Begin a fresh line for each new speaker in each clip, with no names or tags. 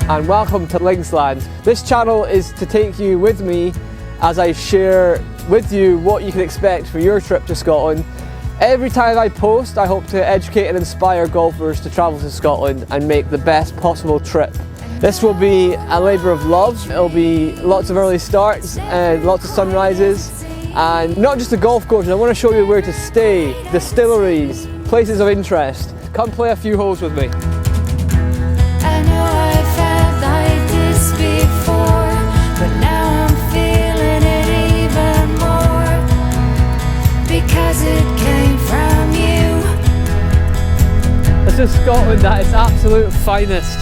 and welcome to Linksland. This channel is to take you with me as I share with you what you can expect for your trip to Scotland. Every time I post, I hope to educate and inspire golfers to travel to Scotland and make the best possible trip. This will be a labour of love. It'll be lots of early starts and lots of sunrises, and not just the golf courses. I want to show you where to stay, distilleries, places of interest. Come play a few holes with me.
I know I felt like this before, but now I'm feeling it even more, because it came from you.
This is Scotland at its absolute finest.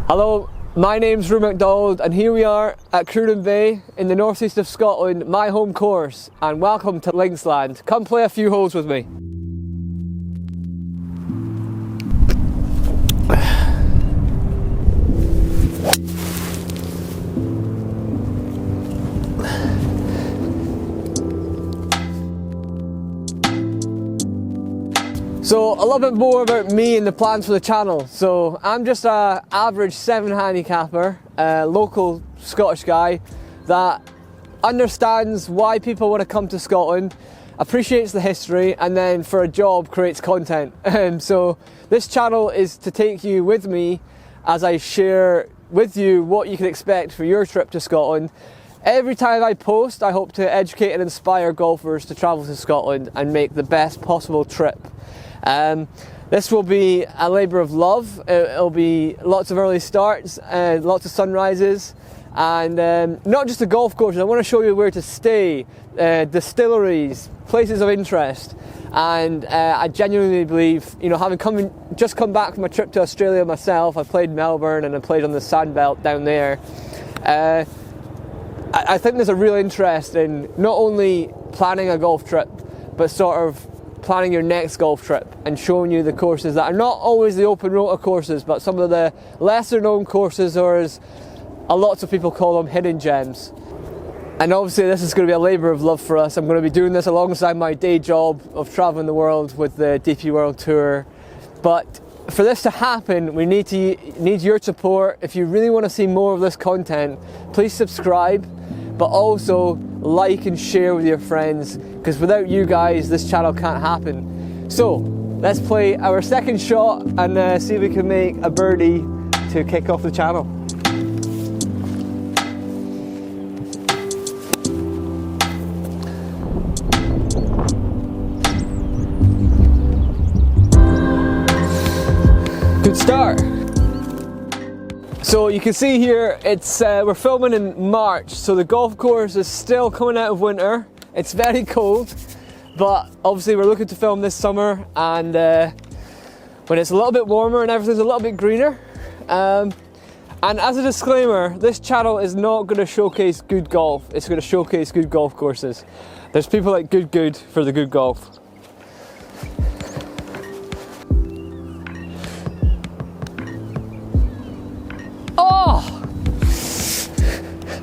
Hello, my name's Macdonald, and here we are at Cruden Bay in the northeast of Scotland, my home course, and welcome to Linksland. Come play a few holes with me. So a little bit more about me and the plans for the channel. So I'm just an average 7 handicapper, a local Scottish guy that understands why people want to come to Scotland, appreciates the history, and then for a job creates content. So this channel is to take you with me as I share with you what you can expect for your trip to Scotland. Every time I post, I hope to educate and inspire golfers to travel to Scotland and make the best possible trip. This will be a labour of love. It'll be lots of early starts, lots of sunrises, and not just the golf courses. I want to show you where to stay, distilleries, places of interest, and I genuinely believe, you know, having just come back from a trip to Australia myself, I played Melbourne and I played on the sandbelt down there. I think there's a real interest in not only planning a golf trip, but sort of planning your next golf trip and showing you the courses that are not always the open rota courses, but some of the lesser known courses, or as a lot of people call them, hidden gems. And obviously this is going to be a labour of love for us. I'm going to be doing this alongside my day job of travelling the world with the DP World Tour. But for this to happen, we need your support. If you really want to see more of this content, please subscribe, but also like and share with your friends, because without you guys this channel can't happen. So let's play our second shot and see if we can make a birdie to kick off the channel. Good start. So you can see here, we're filming in March, so the golf course is still coming out of winter. It's very cold, but obviously we're looking to film this summer, and when it's a little bit warmer and everything's a little bit greener. And as a disclaimer, this channel is not going to showcase good golf, it's going to showcase good golf courses. There's people like good for the good golf. Oh!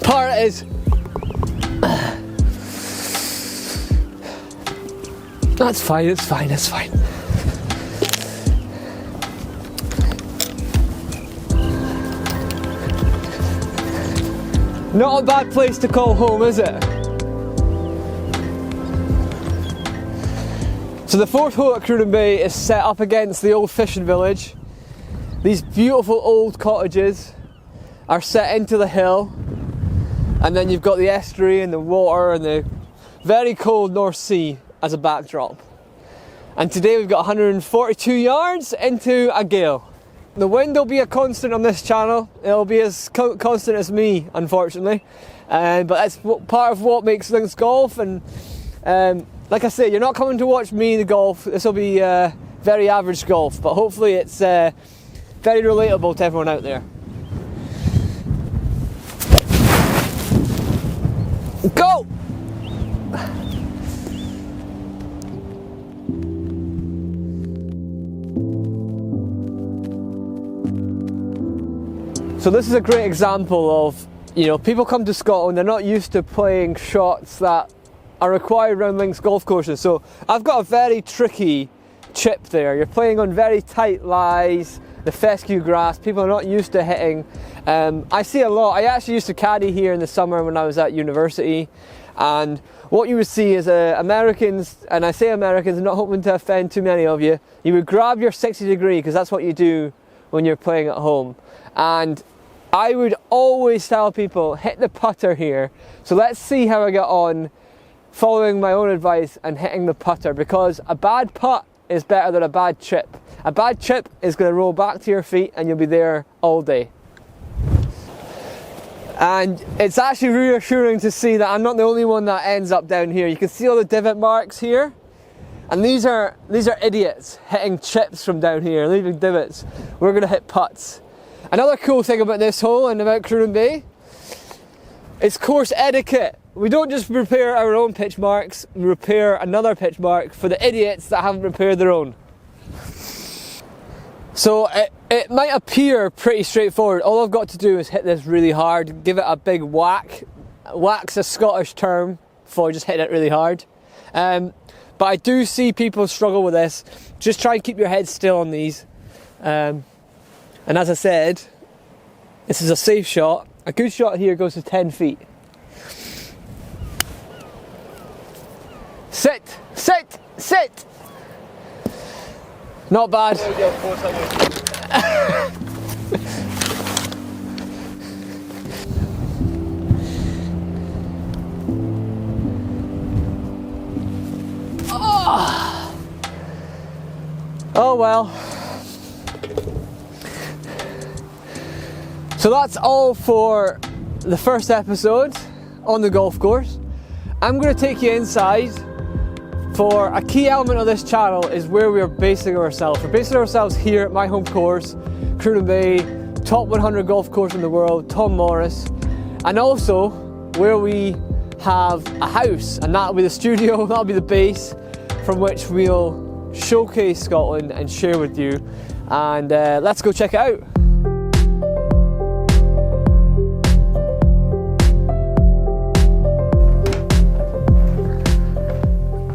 Part it is. That's fine, it's fine, it's fine. Not a bad place to call home, is it? So the fourth hole at Cruden Bay is set up against the old fishing village. These beautiful old cottages are set into the hill, and then you've got the estuary and the water and the very cold North Sea as a backdrop. And today we've got 142 yards into a gale. The wind will be a constant on this channel. It'll be as constant as me, unfortunately, but that's part of what makes things golf. And like I say, you're not coming to watch me the golf. This will be very average golf, but hopefully it's very relatable to everyone out there. Go! So this is a great example of, you know, people come to Scotland, they're not used to playing shots that are required around links golf courses. So I've got a very tricky chip there. You're playing on very tight lies, the fescue grass. People are not used to hitting. I see a lot. I actually used to caddy here in the summer when I was at university, and what you would see is Americans, and I say Americans, not hoping to offend too many of you, you would grab your 60 degree, because that's what you do when you're playing at home. And I would always tell people, hit the putter here. So let's see how I get on following my own advice and hitting the putter, because a bad putt is better than a bad chip. A bad chip is going to roll back to your feet and you'll be there all day. And it's actually reassuring to see that I'm not the only one that ends up down here. You can see all the divot marks here, and these are idiots hitting chips from down here, leaving divots. We're going to hit putts. Another cool thing about this hole and about Cruden Bay, it's course etiquette. We don't just repair our own pitch marks, we repair another pitch mark for the idiots that haven't repaired their own. So it might appear pretty straightforward. All I've got to do is hit this really hard, give it a big whack. Whack's a Scottish term for just hitting it really hard. But I do see people struggle with this. Just try and keep your head still on these. And as I said, this is a safe shot. A good shot here goes to 10 feet. Sit, sit, sit. Not bad. Oh well. So that's all for the first episode on the golf course. I'm going to take you inside. For a key element of this channel is where we are basing ourselves. We're basing ourselves here at my home course, Cruden Bay, top 100 golf course in the world, Tom Morris, and also where we have a house, and that'll be the studio, that'll be the base from which we'll showcase Scotland and share with you. And let's go check it out.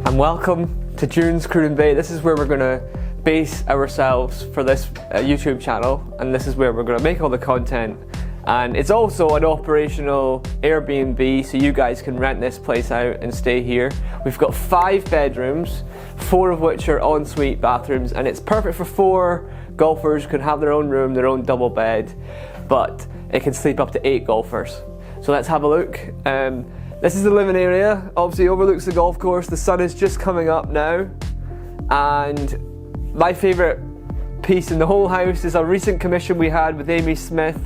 And welcome to June's Cruden Bay. This is where we're going to base ourselves for this YouTube channel, and this is where we're going to make all the content. And it's also an operational Airbnb, so you guys can rent this place out and stay here. We've got 5 bedrooms, 4 of which are ensuite bathrooms, and it's perfect for 4 golfers who can have their own room, their own double bed, but it can sleep up to 8 golfers. So let's have a look. This is the living area, obviously overlooks the golf course. The sun is just coming up now, and my favourite piece in the whole house is a recent commission we had with Amy Smith.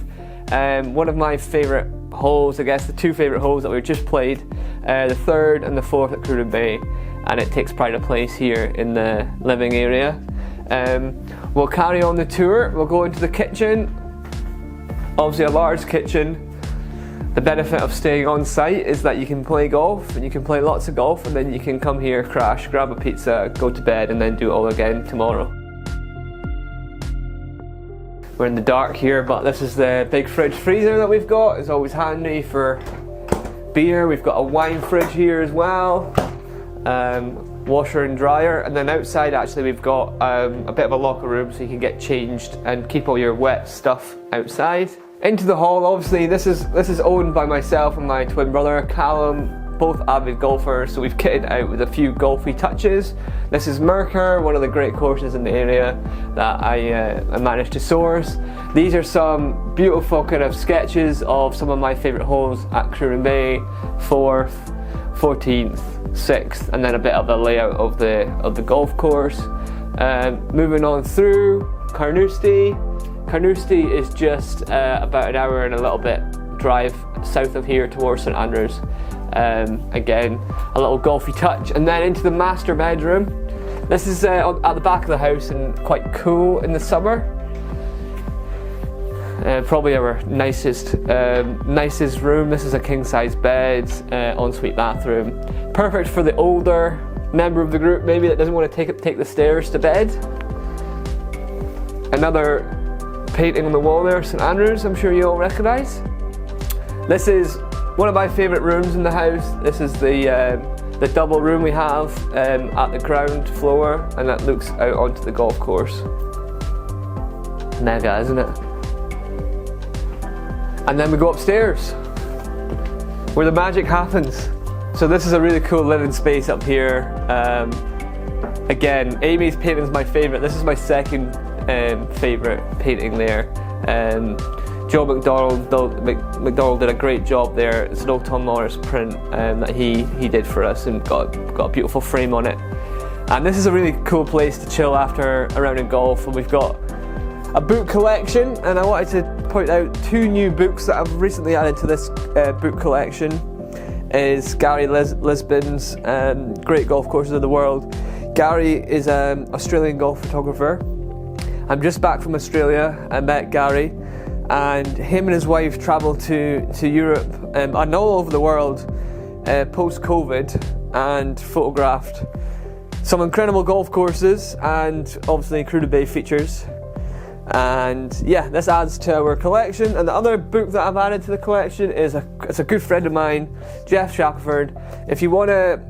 One of my favourite holes, I guess the 2 favourite holes that we've just played, the 3rd and the 4th at Cruden Bay, and it takes pride of place here in the living area. We'll carry on the tour, we'll go into the kitchen, obviously a large kitchen. The benefit of staying on site is that you can play golf, and you can play lots of golf, and then you can come here, crash, grab a pizza, go to bed, and then do it all again tomorrow. We're in the dark here, but this is the big fridge freezer that we've got. It's always handy for beer. We've got a wine fridge here as well, washer and dryer, and then outside actually we've got a bit of a locker room so you can get changed and keep all your wet stuff outside. Into the hall, obviously this is owned by myself and my twin brother Callum, both avid golfers, so we've kitted out with a few golfy touches. This is Mercer, one of the great courses in the area that I managed to source. These are some beautiful kind of sketches of some of my favourite holes at Cruden Bay, 4th, 14th, 6th, and then a bit of the layout of the golf course. Moving on through Carnoustie. Carnoustie is just about an hour and a little bit drive south of here towards St Andrews. Again, a little golfy touch, and then into the master bedroom. This is at the back of the house and quite cool in the summer. Probably our nicest room. This is a king size bed, ensuite bathroom. Perfect for the older member of the group maybe that doesn't want to take the stairs to bed. Another painting on the wall there, St Andrews, I'm sure you all recognise. This is one of my favourite rooms in the house. This is the the double room we have at the ground floor, and that looks out onto the golf course. Mega, isn't it? And then we go upstairs where the magic happens. So this is a really cool living space up here. Again, Amy's painting is my favourite. This is my second favourite painting there. Joe Macdonald did a great job there. It's an old Tom Morris print that he did for us, and got a beautiful frame on it. And this is a really cool place to chill after a round of golf. And we've got a book collection, and I wanted to point out 2 new books that I've recently added to this book collection. Is Gary Lisbon's Great Golf Courses of the World. Gary is an Australian golf photographer. I'm just back from Australia. I met Gary, and him and his wife travelled to Europe and all over the world post-COVID, and photographed some incredible golf courses and obviously Cruden Bay features. And yeah, this adds to our collection. And the other book that I've added to the collection is it's a good friend of mine, Jeff Shackelford. If you want to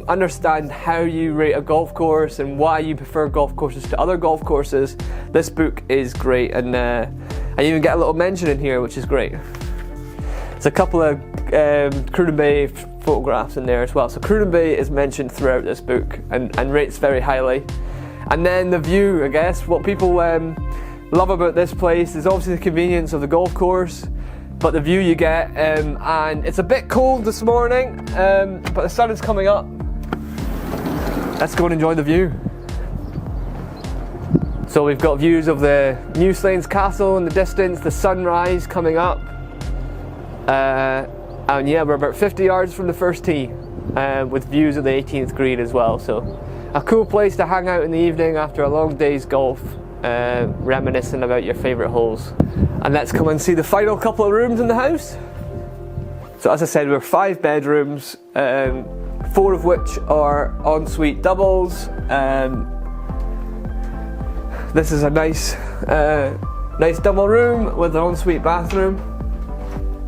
understand how you rate a golf course and why you prefer golf courses to other golf courses, this book is great, and I even get a little mention in here, which is great. There's a couple of Cruden Bay photographs in there as well. So Cruden Bay is mentioned throughout this book and rates very highly. And then the view, I guess, what people love about this place is obviously the convenience of the golf course, but the view you get, and it's a bit cold this morning, but the sun is coming up. Let's go and enjoy the view. So we've got views of the Linksland castle in the distance, the sunrise coming up, and yeah, we're about 50 yards from the first tee, with views of the 18th green as well. So a cool place to hang out in the evening after a long day's golf, reminiscing about your favourite holes. And let's come and see the final couple of rooms in the house. So as I said, we're 5 bedrooms, 4 of which are ensuite doubles. This is a nice double room with an ensuite bathroom.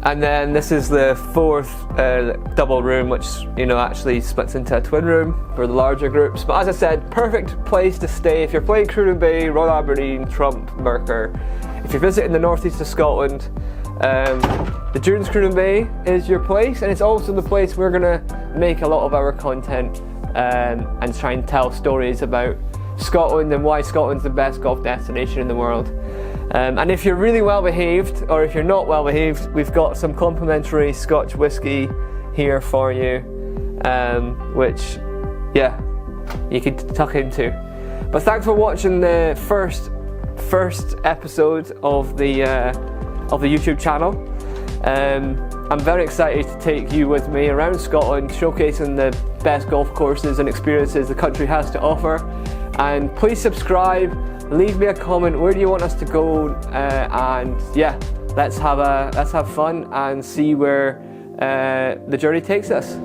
And then this is the 4th double room, which actually splits into a twin room for the larger groups. But as I said, perfect place to stay if you're playing Cruden Bay, Royal Aberdeen, Trump, Mercer. If you're visiting the northeast of Scotland, the Dunes Cruden Bay is your place, and it's also the place we're gonna make a lot of our content and try and tell stories about Scotland and why Scotland's the best golf destination in the world. And if you're really well behaved, or if you're not well behaved, we've got some complimentary Scotch whisky here for you, which, yeah, you can tuck into. But thanks for watching the first episode of the YouTube channel. I'm very excited to take you with me around Scotland, showcasing the best golf courses and experiences the country has to offer. And please subscribe. Leave me a comment. Where do you want us to go? And yeah, let's have fun and see where the journey takes us.